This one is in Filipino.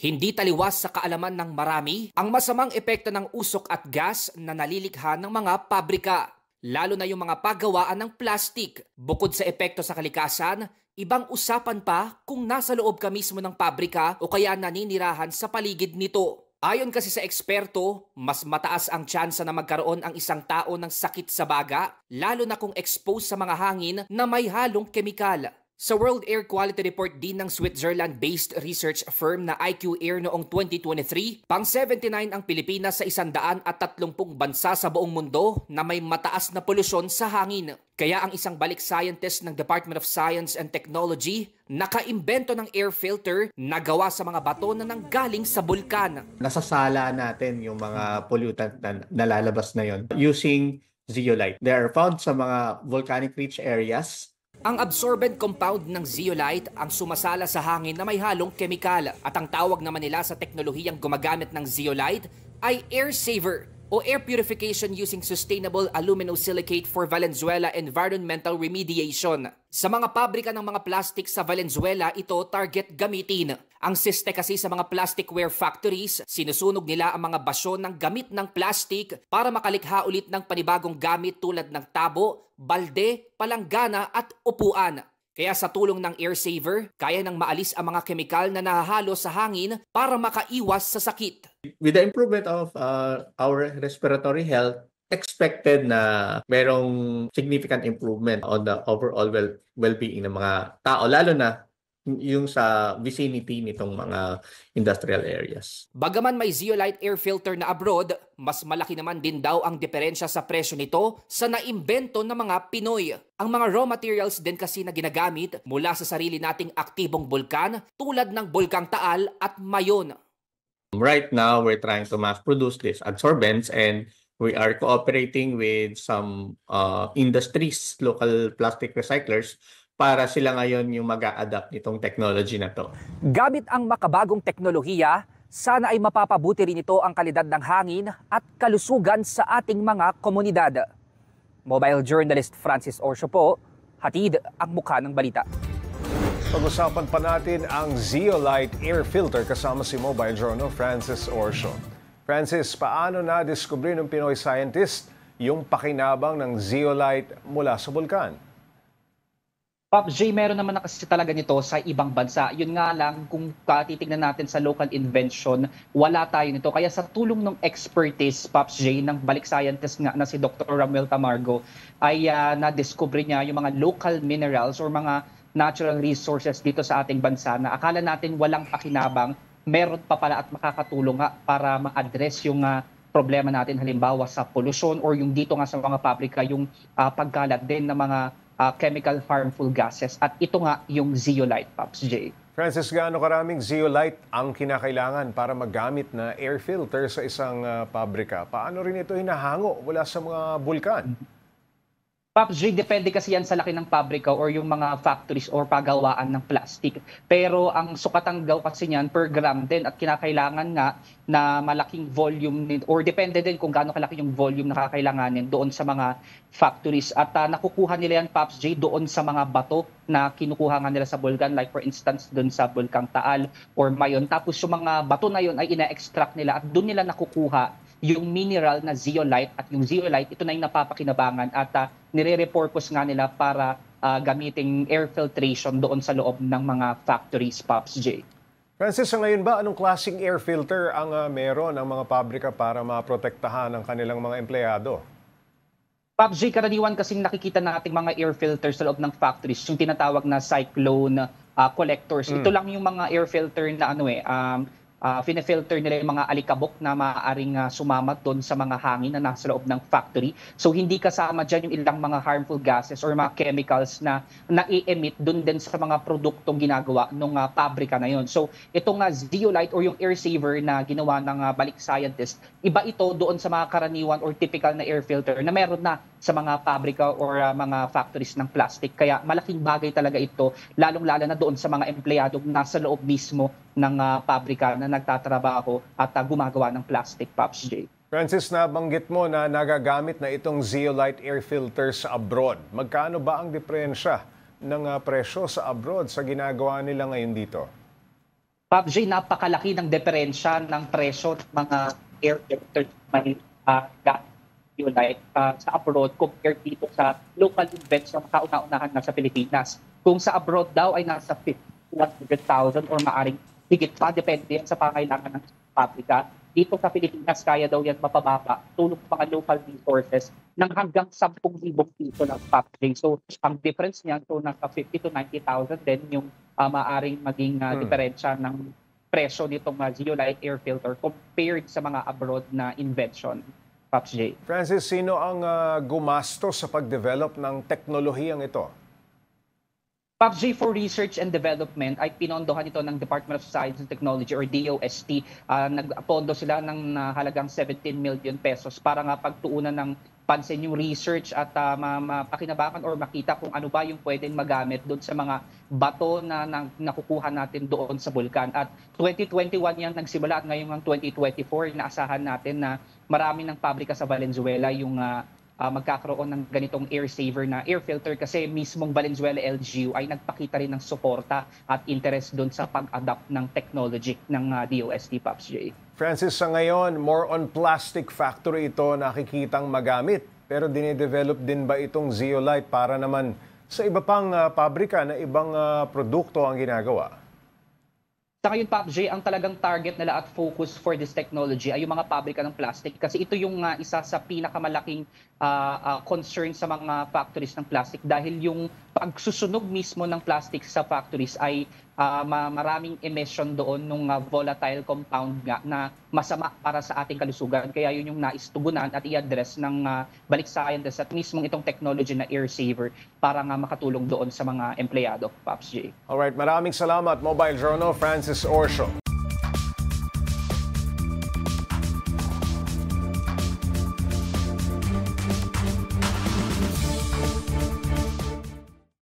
Hindi taliwas sa kaalaman ng marami ang masamang epekto ng usok at gas na nalilikha ng mga pabrika, lalo na yung mga paggawaan ng plastik. Bukod sa epekto sa kalikasan, ibang usapan pa kung nasa loob ka mismo ng pabrika o kaya naninirahan sa paligid nito. Ayon kasi sa eksperto, mas mataas ang tsansa na magkaroon ang isang tao ng sakit sa baga, lalo na kung exposed sa mga hangin na may halong kemikal. Sa World Air Quality Report din ng Switzerland-based research firm na IQ Air noong 2023, pang-79 ang Pilipinas sa 130 bansa sa buong mundo na may mataas na polusyon sa hangin. Kaya ang isang balik scientist ng Department of Science and Technology nakaimbento ng air filter na gawa sa mga bato na nanggaling sa bulkan. Nasasala natin yung mga pollutant na nalalabas na yon using zeolite. They are found sa mga volcanic rich areas. Ang absorbent compound ng zeolite ang sumasala sa hangin na may halong kemikal at ang tawag naman nila sa teknolohiyang gumagamit ng zeolite ay air saver o air purification using sustainable aluminosilicate for Valenzuela environmental remediation. Sa mga pabrika ng mga plastic sa Valenzuela, ito target gamitin. Ang siste kasi sa mga plasticware factories, sinusunog nila ang mga basyo ng gamit ng plastic para makalikha ulit ng panibagong gamit tulad ng tabo, balde, palanggana at upuan. Kaya sa tulong ng air saver, kaya nang maalis ang mga kemikal na nahahalo sa hangin para makaiwas sa sakit. With the improvement of our respiratory health, expected na merong significant improvement on the overall well-being ng mga tao, lalo na yung sa vicinity nitong mga industrial areas. Bagaman may zeolite air filter na abroad, mas malaki naman din daw ang diferensya sa presyo nito sa naimbento ng mga Pinoy. Ang mga raw materials din kasi na ginagamit mula sa sarili nating aktibong bulkan tulad ng Bulkang Taal at Mayon. Right now, we're trying to mass produce these adsorbents and we are cooperating with some industries, local plastic recyclers, para sila ngayon yung mag-a-adapt nitong technology na to. Gamit ang makabagong teknolohiya, sana ay mapapabuti rin ito ang kalidad ng hangin at kalusugan sa ating mga komunidad. Mobile journalist Francis Orsio po, hatid ang mukha ng balita. Pag-usapan pa natin ang zeolite air filter kasama si Mobile Journal Francis Orsio. Francis, paano na-discover ng Pinoy scientist yung pakinabang ng zeolite mula sa bulkan? Pops J, meron naman na kasi talaga nito sa ibang bansa. Yun nga lang, kung titignan natin sa local invention, wala tayo nito. Kaya sa tulong ng expertise, Pops J, ng balik scientist nga na si Dr. Ramuel Tamargo, ay na-discover niya yung mga local minerals or mga natural resources dito sa ating bansa na akala natin walang pakinabang, meron pa pala at makakatulong nga para ma-address yung problema natin halimbawa sa pollution or yung dito nga sa mga pabrika, yung pagkalat din ng mga chemical harmful gases. At ito nga yung zeolite, Pops J. Francis, gaano karaming zeolite ang kinakailangan para magamit na air filter sa isang pabrika? Paano rin ito hinahango mula sa mga bulkan? Pops J, depende kasi yan sa laki ng pabrika or yung mga factories or pagawaan ng plastic. Pero ang sukatang daw kasi niyan per gram din at kinakailangan nga na malaking volume or depende din kung gaano kalaki yung volume na kakailanganin doon sa mga factories. At nakukuha nila yan, Pops J, doon sa mga bato na kinukuha nga nila sa bulkan, like for instance doon sa Bulkang Taal or Mayon. Tapos yung mga bato na yun ay ina-extract nila at doon nila nakukuha yung mineral na zeolite. At yung zeolite, ito na yung napapakinabangan at nire-repurpose nga nila para gamiting air filtration doon sa loob ng mga factories, Pops J. Francis, sa ngayon ba, anong klaseng air filter ang meron ng mga pabrika para maprotektahan ang kanilang mga empleyado? Pops J, karaniwan kasing nakikita nating mga air filters sa loob ng factories, yung tinatawag na cyclone collectors. Ito lang yung mga air filter na fine-filter nila yung mga alikabok na maaaring sumamat doon sa mga hangin na nasa loob ng factory. So hindi kasama dyan yung ilang mga harmful gases or mga chemicals na nai-emit doon din sa mga produktong ginagawa ng pabrika na yun. So itong zeolite or yung air saver na ginawa ng balik scientist, iba ito doon sa mga karaniwan or typical na air filter na meron na sa mga pabrika or mga factories ng plastic. Kaya malaking bagay talaga ito, lalong-lalo na doon sa mga empleyadong nasa loob mismo ng pabrika na nagtatrabaho at gumagawa ng plastic, Pops J. Francis, nabanggit mo na nagagamit na itong zeolite air filter sa abroad. Magkano ba ang diferensya ng presyo sa abroad sa ginagawa nila ngayon dito? PUBG, napakalaki ng diferensya ng presyo ng mga air filters may like sa abroad compared dito sa local invents na kauna-unahan na sa Pilipinas. Kung sa abroad daw ay nasa 100,000 or maaring higit pa, depende yan sa pangailangan ng pabrika. Dito sa Pilipinas, kaya daw yan mapababa, tulong mga local resources ng hanggang 10,000 piso ng PUBG. So, ang difference niyan, so nasa 50 to 90,000 din yung maaring maging diferensya ng presyo nitong Zeolite air filter compared sa mga abroad na invention. Pops J. Francis, sino ang gumastos sa pag-develop ng teknolohiyang ito? Pops J, for research and development ay pinondohan ito ng Department of Science and Technology or DOST. Nagpondo sila ng halagang 17 million pesos para nga pagtuunan ng pansin yung research at mapakinabangan or makita kung ano ba yung pwedeng magamit doon sa mga bato na nakukuha natin doon sa bulkan. At 2021 yan nagsimula at ngayon ang 2024 inaasahan natin na marami ng pabrika sa Valenzuela yung magkakaroon ng ganitong air saver na air filter kasi mismong Valenzuela LGU ay nagpakita rin ng suporta at interest doon sa pag-adapt ng technology ng DOST, Pops J. Francis, sa ngayon, more on plastic factory ito nakikitang magamit. Pero dinidevelop din ba itong Zeolite para naman sa iba pang pabrika na ibang produkto ang ginagawa? Sa ngayon, Pops J, ang talagang target nila at focus for this technology ay yung mga pabrika ng plastic kasi ito yung isa sa pinakamalaking concern sa mga factories ng plastic dahil yung pagsusunog mismo ng plastic sa factories ay maraming emission doon ng volatile compound nga na masama para sa ating kalusugan. Kaya yun yung naistugunan at i-address ng balik scientists at mismong itong technology na air saver para nga makatulong doon sa mga empleyado, Pops J. Alright, maraming salamat, Mobile Journal, Francis Orsio.